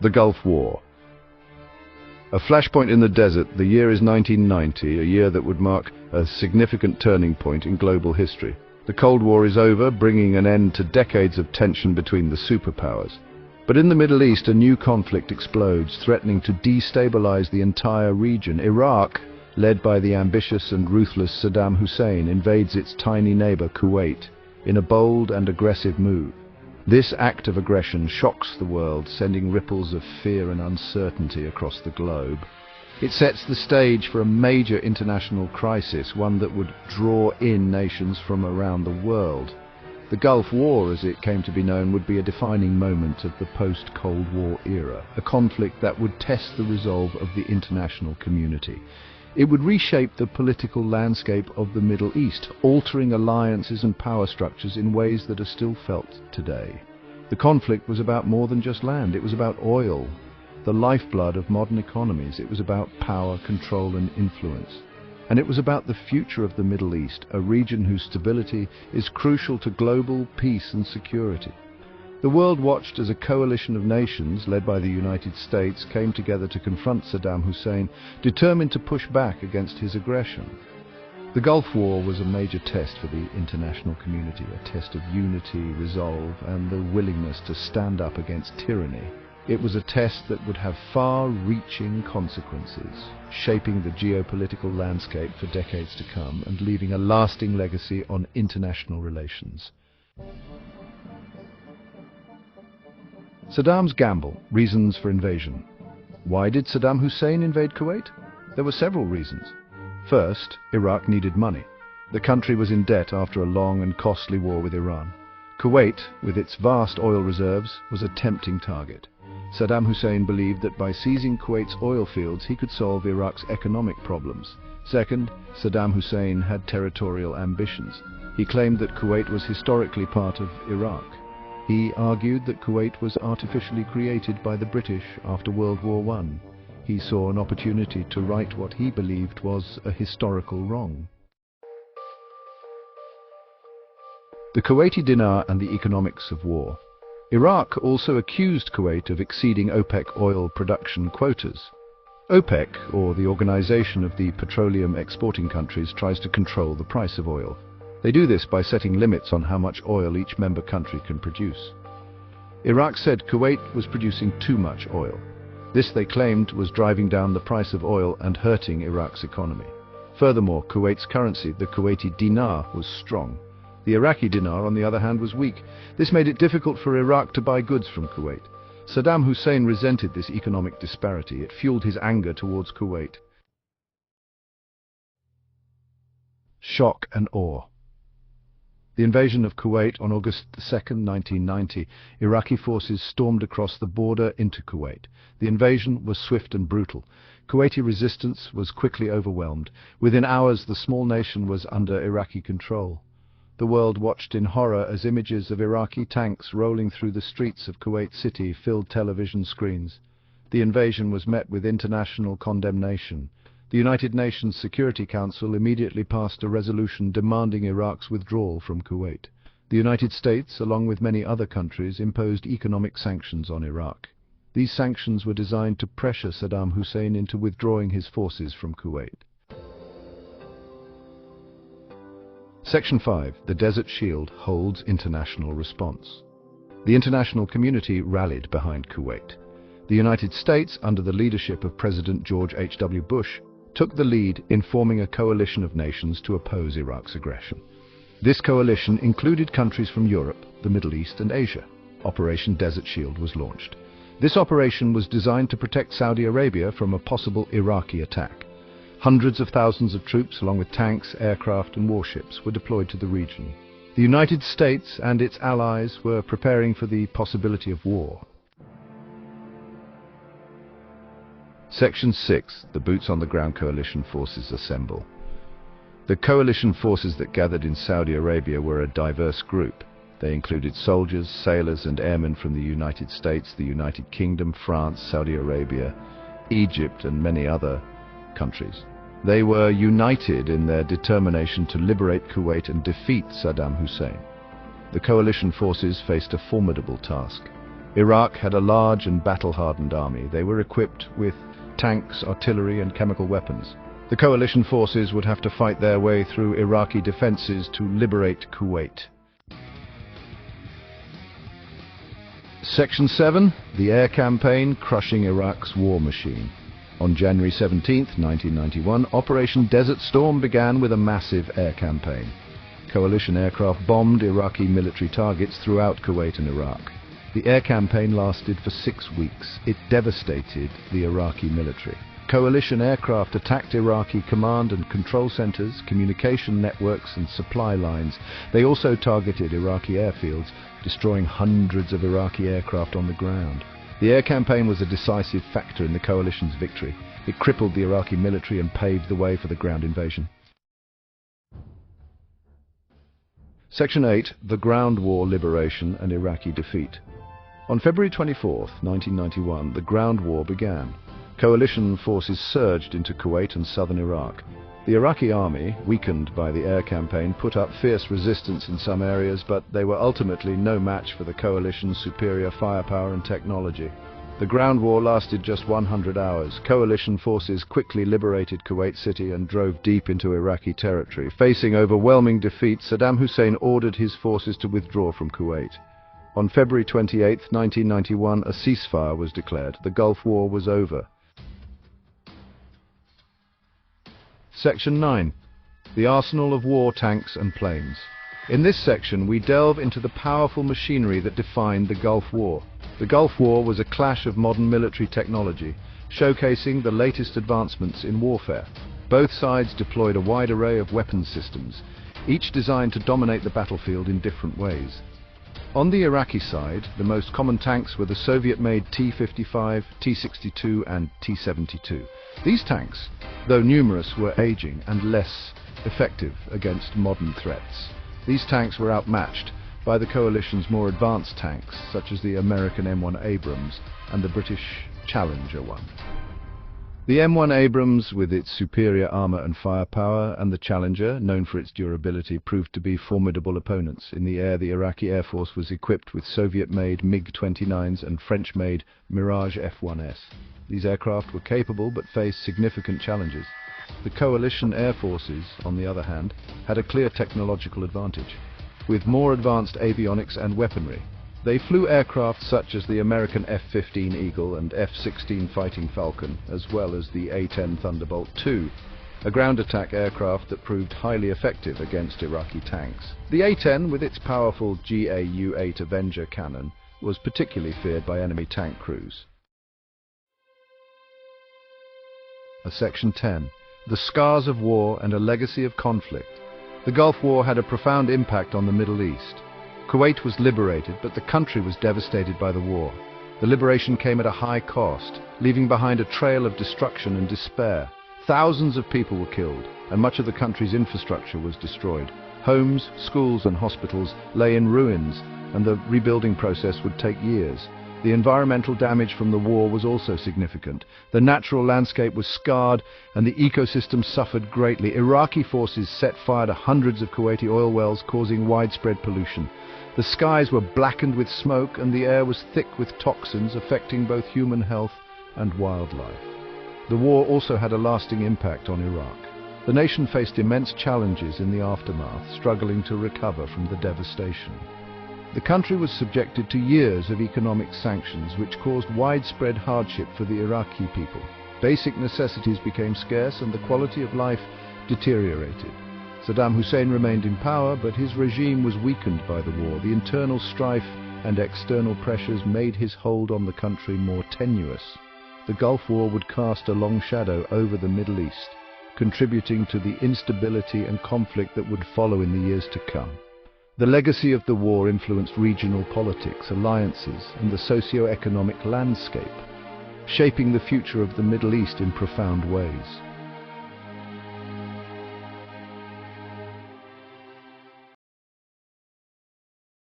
The Gulf War. A flashpoint in the desert, the year is 1990, a year that would mark a significant turning point in global history. The Cold War is over, bringing an end to decades of tension between the superpowers. But in the Middle East, a new conflict explodes, threatening to destabilize the entire region. Iraq, led by the ambitious and ruthless Saddam Hussein, invades its tiny neighbor, Kuwait, in a bold and aggressive move. This act of aggression shocks the world, sending ripples of fear and uncertainty across the globe. It sets the stage for a major international crisis, one that would draw in nations from around the world. The Gulf War, as it came to be known, would be a defining moment of the post-Cold War era, a conflict that would test the resolve of the international community. It would reshape the political landscape of the Middle East, altering alliances and power structures in ways that are still felt today. The conflict was about more than just land. It was about oil, the lifeblood of modern economies. It was about power, control, and influence. And it was about the future of the Middle East, a region whose stability is crucial to global peace and security. The world watched as a coalition of nations, led by the United States, came together to confront Saddam Hussein, determined to push back against his aggression. The Gulf War was a major test for the international community, a test of unity, resolve, and the willingness to stand up against tyranny. It was a test that would have far-reaching consequences, shaping the geopolitical landscape for decades to come and leaving a lasting legacy on international relations. Saddam's gamble, reasons for invasion. Why did Saddam Hussein invade Kuwait? There were several reasons. First, Iraq needed money. The country was in debt after a long and costly war with Iran. Kuwait, with its vast oil reserves, was a tempting target. Saddam Hussein believed that by seizing Kuwait's oil fields he could solve Iraq's economic problems. Second, Saddam Hussein had territorial ambitions. He claimed that Kuwait was historically part of Iraq. He argued that Kuwait was artificially created by the British after World War I. He saw an opportunity to right what he believed was a historical wrong. The Kuwaiti dinar and the economics of war. Iraq also accused Kuwait of exceeding OPEC oil production quotas. OPEC, or the Organization of the Petroleum Exporting Countries, tries to control the price of oil. They do this by setting limits on how much oil each member country can produce. Iraq said Kuwait was producing too much oil. This, they claimed, was driving down the price of oil and hurting Iraq's economy. Furthermore, Kuwait's currency, the Kuwaiti dinar, was strong. The Iraqi dinar, on the other hand, was weak. This made it difficult for Iraq to buy goods from Kuwait. Saddam Hussein resented this economic disparity. It fueled his anger towards Kuwait. Shock and awe. The invasion of Kuwait on August 2, 1990, Iraqi forces stormed across the border into Kuwait. The invasion was swift and brutal. Kuwaiti resistance was quickly overwhelmed. Within hours, the small nation was under Iraqi control. The world watched in horror as images of Iraqi tanks rolling through the streets of Kuwait City filled television screens. The invasion was met with international condemnation. The United Nations Security Council immediately passed a resolution demanding Iraq's withdrawal from Kuwait. The United States, along with many other countries, imposed economic sanctions on Iraq. These sanctions were designed to pressure Saddam Hussein into withdrawing his forces from Kuwait. Section 5. The Desert Shield holds international response. The international community rallied behind Kuwait. The United States, under the leadership of President George H.W. Bush, took the lead in forming a coalition of nations to oppose Iraq's aggression. This coalition included countries from Europe, the Middle East, and Asia. Operation Desert Shield was launched. This operation was designed to protect Saudi Arabia from a possible Iraqi attack. Hundreds of thousands of troops, along with tanks, aircraft, and warships, were deployed to the region. The United States and its allies were preparing for the possibility of war. Section 6. The boots-on-the-ground coalition forces assemble. The coalition forces that gathered in Saudi Arabia were a diverse group. They included soldiers, sailors, and airmen from the United States, the United Kingdom, France, Saudi Arabia, Egypt, and many other countries. They were united in their determination to liberate Kuwait and defeat Saddam Hussein. The coalition forces faced a formidable task. Iraq had a large and battle-hardened army. They were equipped with tanks, artillery, and chemical weapons. The coalition forces would have to fight their way through Iraqi defenses to liberate Kuwait. Section 7. The Air Campaign crushing Iraq's war machine. On January 17, 1991, Operation Desert Storm began with a massive air campaign. Coalition aircraft bombed Iraqi military targets throughout Kuwait and Iraq. The air campaign lasted for 6 weeks. It devastated the Iraqi military. Coalition aircraft attacked Iraqi command and control centers, communication networks and supply lines. They also targeted Iraqi airfields, destroying hundreds of Iraqi aircraft on the ground. The air campaign was a decisive factor in the coalition's victory. It crippled the Iraqi military and paved the way for the ground invasion. Section 8. The Ground War Liberation and Iraqi Defeat. On February 24, 1991, the ground war began. Coalition forces surged into Kuwait and southern Iraq. The Iraqi army, weakened by the air campaign, put up fierce resistance in some areas, but they were ultimately no match for the coalition's superior firepower and technology. The ground war lasted just 100 hours. Coalition forces quickly liberated Kuwait City and drove deep into Iraqi territory. Facing overwhelming defeat, Saddam Hussein ordered his forces to withdraw from Kuwait. On February 28, 1991, a ceasefire was declared. The Gulf War was over. Section 9. The Arsenal of War Tanks and Planes. In this section, we delve into the powerful machinery that defined the Gulf War. The Gulf War was a clash of modern military technology, showcasing the latest advancements in warfare. Both sides deployed a wide array of weapons systems, each designed to dominate the battlefield in different ways. On the Iraqi side, the most common tanks were the Soviet-made T-55, T-62 and T-72. These tanks, though numerous, were aging and less effective against modern threats. These tanks were outmatched by the coalition's more advanced tanks, such as the American M1 Abrams and the British Challenger 1. The M1 Abrams, with its superior armor and firepower, and the Challenger, known for its durability, proved to be formidable opponents. In the air, the Iraqi Air Force was equipped with Soviet-made MiG-29s and French-made Mirage F-1S. These aircraft were capable but faced significant challenges. The coalition air forces, on the other hand, had a clear technological advantage, with more advanced avionics and weaponry. They flew aircraft such as the American F-15 Eagle and F-16 Fighting Falcon, as well as the A-10 Thunderbolt II, a ground attack aircraft that proved highly effective against Iraqi tanks. The A-10, with its powerful GAU-8 Avenger cannon, was particularly feared by enemy tank crews. Section 10. The Scars of War and a Legacy of Conflict. The Gulf War had a profound impact on the Middle East. Kuwait was liberated, but the country was devastated by the war. The liberation came at a high cost, leaving behind a trail of destruction and despair. Thousands of people were killed, and much of the country's infrastructure was destroyed. Homes, schools and hospitals lay in ruins, and the rebuilding process would take years. The environmental damage from the war was also significant. The natural landscape was scarred, and the ecosystem suffered greatly. Iraqi forces set fire to hundreds of Kuwaiti oil wells, causing widespread pollution. The skies were blackened with smoke, and the air was thick with toxins affecting both human health and wildlife. The war also had a lasting impact on Iraq. The nation faced immense challenges in the aftermath, struggling to recover from the devastation. The country was subjected to years of economic sanctions, which caused widespread hardship for the Iraqi people. Basic necessities became scarce, and the quality of life deteriorated. Saddam Hussein remained in power, but his regime was weakened by the war. The internal strife and external pressures made his hold on the country more tenuous. The Gulf War would cast a long shadow over the Middle East, contributing to the instability and conflict that would follow in the years to come. The legacy of the war influenced regional politics, alliances, and the socio-economic landscape, shaping the future of the Middle East in profound ways.